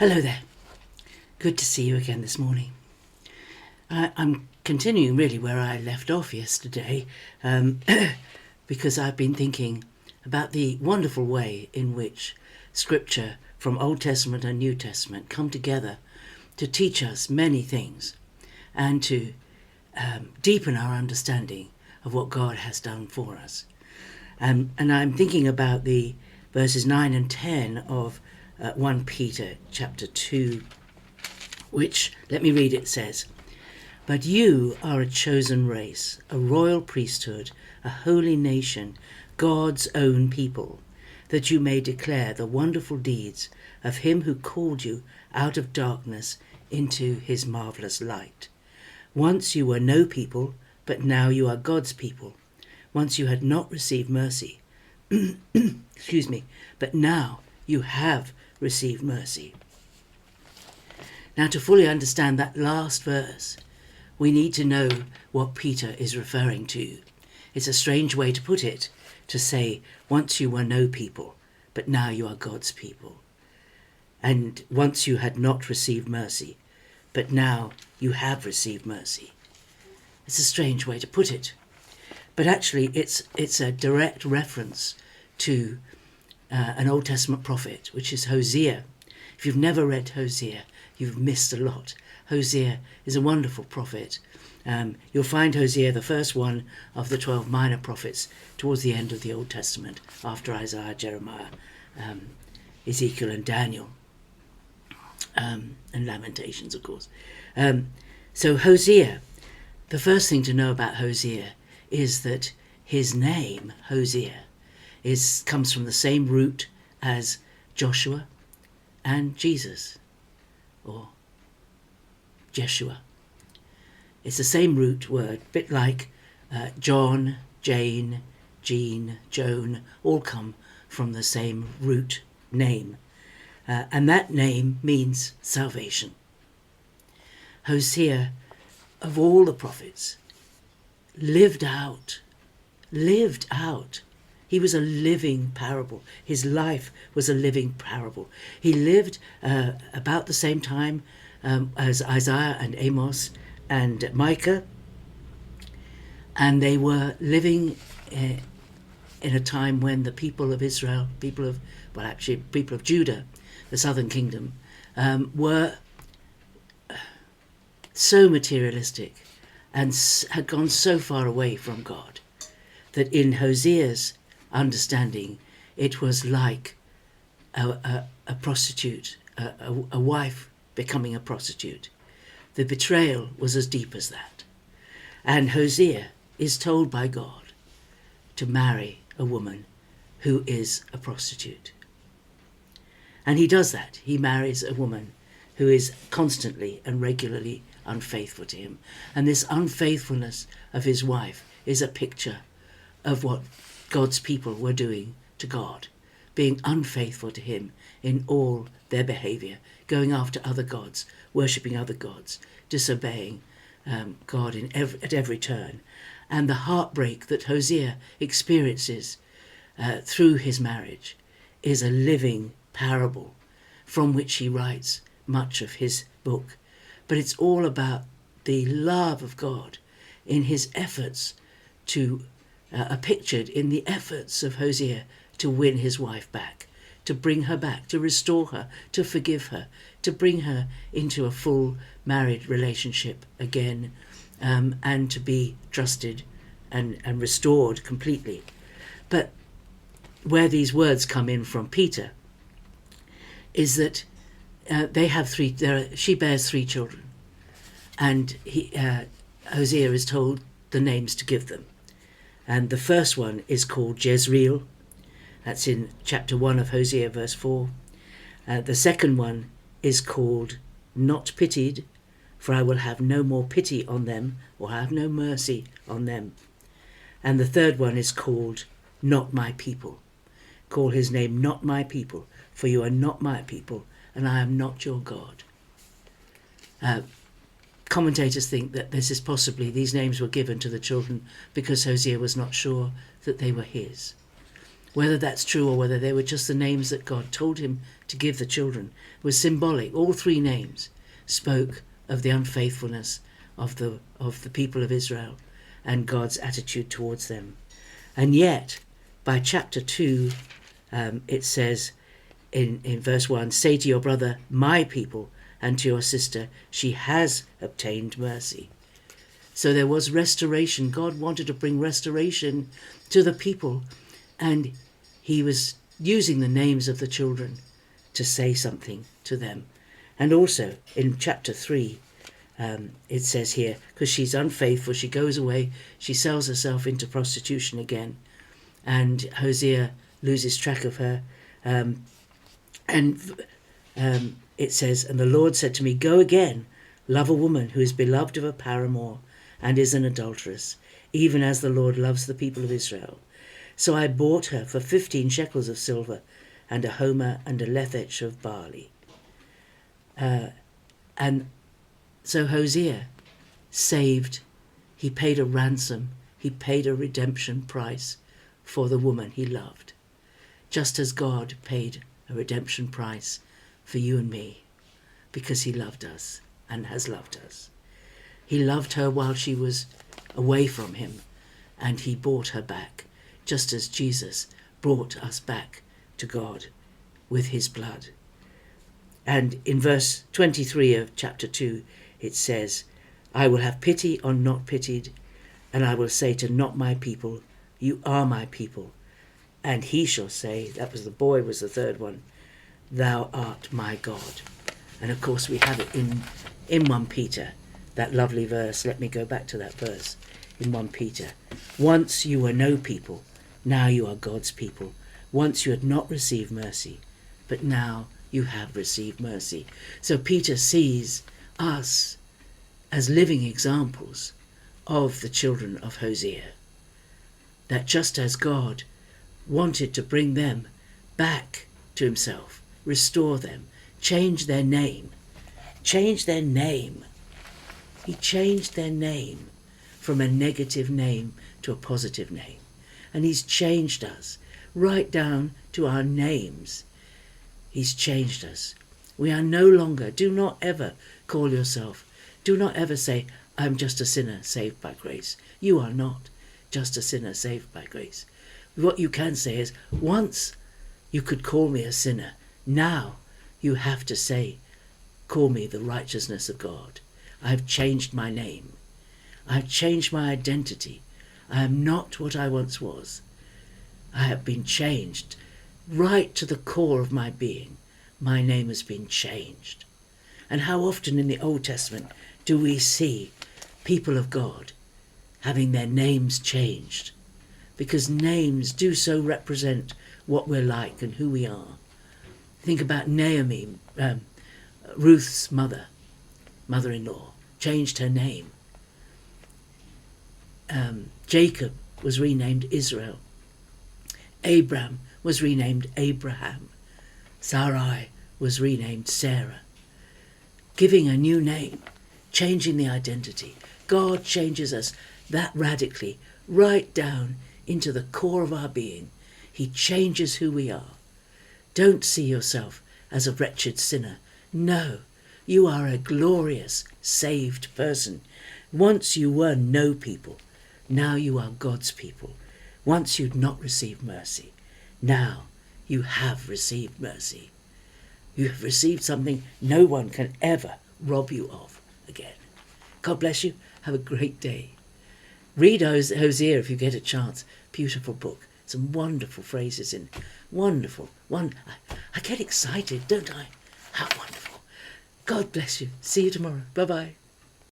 Hello there. Good to see you again this morning. I'm continuing really where I left off yesterday because I've been thinking about the wonderful way in which Scripture from Old Testament and New Testament come together to teach us many things and to deepen our understanding of what God has done for us. And I'm thinking about the verses 9 and 10 of 1 Peter chapter 2, which, let me read, it says, "But you are a chosen race, a royal priesthood, a holy nation, God's own people, that you may declare the wonderful deeds of him who called you out of darkness into his marvellous light. Once you were no people, but now you are God's people. Once you had not received mercy, but now you have received mercy." Now, to fully understand that last verse, we need to know what Peter is referring to. It's a strange way to put it, to say, once you were no people, but now you are God's people. And once you had not received mercy, but now you have received mercy. It's a strange way to put it. But actually, it's a direct reference to an Old Testament prophet, which is Hosea. If you've never read Hosea, you've missed a lot. Hosea is a wonderful prophet. You'll find Hosea the first one of the 12 minor prophets towards the end of the Old Testament, after Isaiah, Jeremiah, Ezekiel and Daniel, and Lamentations, of course. So Hosea, the first thing to know about Hosea is that his name, Hosea, comes from the same root as Joshua and Jesus, or Jeshua. It's the same root word, a bit like John, Jane, Jean, Joan, all come from the same root name. And that name means salvation. Hosea, of all the prophets, lived out. He was a living parable. His life was a living parable. He lived about the same time as Isaiah and Amos and Micah, and they were living in a time when the people of Israel, people of Judah, the southern kingdom, were so materialistic and had gone so far away from God that in Hosea's understanding, it was like a prostitute, a wife becoming a prostitute. The betrayal was as deep as that. And Hosea is told by God to marry a woman who is a prostitute. And he does that. He marries a woman who is constantly and regularly unfaithful to him. And this unfaithfulness of his wife is a picture of what God's people were doing to God, being unfaithful to him in all their behaviour, going after other gods, worshipping other gods, disobeying God at every turn. And the heartbreak that Hosea experiences through his marriage is a living parable from which he writes much of his book. But it's all about the love of God in his efforts are pictured in the efforts of Hosea to win his wife back, to bring her back, to restore her, to forgive her, to bring her into a full married relationship again, and to be trusted and restored completely. But where these words come in from Peter is that she bears 3 children, and Hosea is told the names to give them. And the first one is called Jezreel. That's in chapter 1 of Hosea, verse 4. The second one is called Not Pitied, for I will have no more pity on them, or have no mercy on them. And the third one is called Not My People. Call his name Not My People, for you are not my people, and I am not your God. Commentators think that these names were given to the children because Hosea was not sure that they were his. Whether that's true or whether they were just the names that God told him to give the children was symbolic. All three names spoke of the unfaithfulness of the people of Israel and God's attitude towards them. And yet, by chapter 2, it says in verse 1, say to your brother, my people, and to your sister, she has obtained mercy. So there was restoration. God wanted to bring restoration to the people, and he was using the names of the children to say something to them. And also in chapter 3, it says here, because she's unfaithful, she goes away, she sells herself into prostitution again, and Hosea loses track of her. It says, and the Lord said to me, go again, love a woman who is beloved of a paramour and is an adulteress, even as the Lord loves the people of Israel. So I bought her for 15 shekels of silver, and a homer and a lethech of barley. And so Hosea saved, he paid a ransom, he paid a redemption price for the woman he loved, just as God paid a redemption price for you and me, because he loved us and has loved us. He loved her while she was away from him, and he bought her back, just as Jesus brought us back to God with his blood. And in verse 23 of chapter 2, it says, I will have pity on not pitied, and I will say to not my people, you are my people. And he shall say, that was the boy, was the third one, thou art my God. And of course we have it in 1 Peter, that lovely verse. Let me go back to that verse in 1 Peter. Once you were no people, now you are God's people. Once you had not received mercy, but now you have received mercy. So Peter sees us as living examples of the children of Hosea. That just as God wanted to bring them back to himself, restore them, change their name. He changed their name from a negative name to a positive name. And he's changed us right down to our names. He's changed us. We are no longer, do not ever call yourself, do not ever say, I'm just a sinner saved by grace. You are not just a sinner saved by grace. What you can say is, once you could call me a sinner, now you have to say, call me the righteousness of God. I've changed my name. I've changed my identity. I am not what I once was. I have been changed right to the core of my being. My name has been changed. And how often in the Old Testament do we see people of God having their names changed? Because names do so represent what we're like and who we are. Think about Naomi, Ruth's mother-in-law, changed her name. Jacob was renamed Israel. Abram was renamed Abraham. Sarai was renamed Sarah. Giving a new name, changing the identity. God changes us that radically, right down into the core of our being. He changes who we are. Don't see yourself as a wretched sinner. No, you are a glorious, saved person. Once you were no people, now you are God's people. Once you'd not received mercy, now you have received mercy. You have received something no one can ever rob you of again. God bless you. Have a great day. Read Hosea if you get a chance. Beautiful book. Some wonderful phrases in. Wonderful. I get excited, don't I? How wonderful. God bless you. See you tomorrow. Bye-bye.